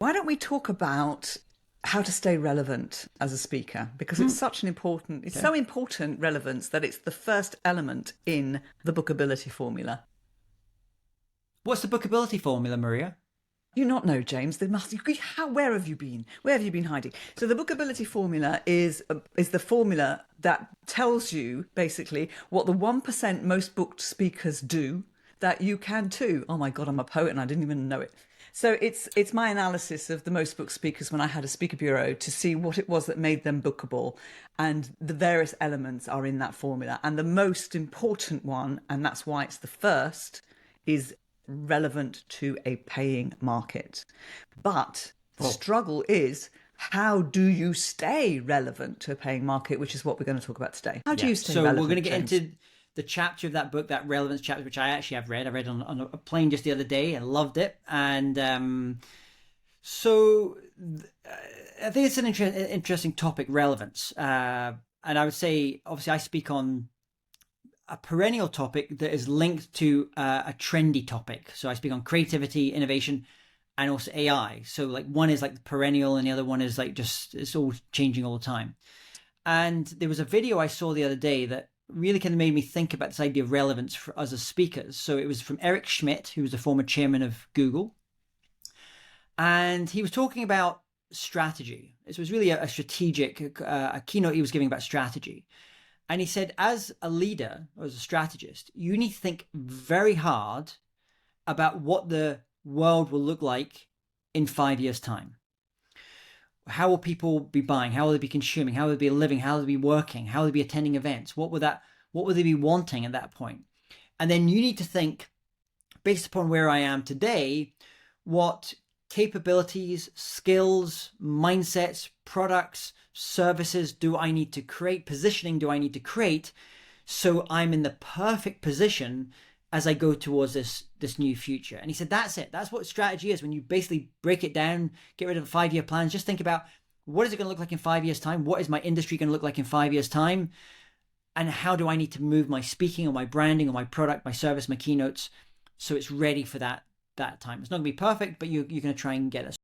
Why don't we talk about how to stay relevant as a speaker? Because it's such an important, it's Okay. so important relevance that it's the first element in the bookability formula. What's the bookability formula, Maria? You not know, James? There must. How? Where have you been? Where have you been hiding? So the bookability formula is the formula that tells you basically what the 1% most booked speakers do that you can too. Oh my God, I'm a poet and I didn't even know it. So it's my analysis of the most booked speakers when I had a speaker bureau to see what it was that made them bookable, and the various elements are in that formula. And the most important one, and that's why it's the first, is relevant to a paying market. But the Oh, struggle is, how do you stay relevant to a paying market, which is what we're going to talk about today. How do yeah. you stay So we're going to relevant, get James? into the chapter of that book, that relevance chapter, which I actually have read. I read on a plane just the other day and loved it. And so I think it's an interesting topic, relevance. And I would say, obviously, I speak on a perennial topic that is linked to a trendy topic. So I speak on creativity, innovation, and also AI. So like one is like the perennial, and the other one is like just it's all changing all the time. And there was a video I saw the other day that really kind of made me think about this idea of relevance for us as speakers. So it was from Eric Schmidt, who was the former chairman of Google, and he was talking about strategy. This was really a strategic, a keynote he was giving about strategy. And he said, as a leader or as a strategist, you need to think very hard about what the world will look like in 5 years' time. How will people be buying? How will they be consuming? How will they be living? How will they be working? How will they be attending events? What will they be wanting at that point? And then you need to think, based upon where I am today, what capabilities, skills, mindsets, products, services do I need to create? Positioning do I need to create so I'm in the perfect position as I go towards this new future? And he said, that's it. That's what strategy is. When you basically break it down, get rid of 5 year plans, just think about what is it going to look like in 5 years' time? What is my industry going to look like in 5 years' time? And how do I need to move my speaking or my branding or my product, my service, my keynotes, so it's ready for that time? It's not going to be perfect, but you're going to try and get us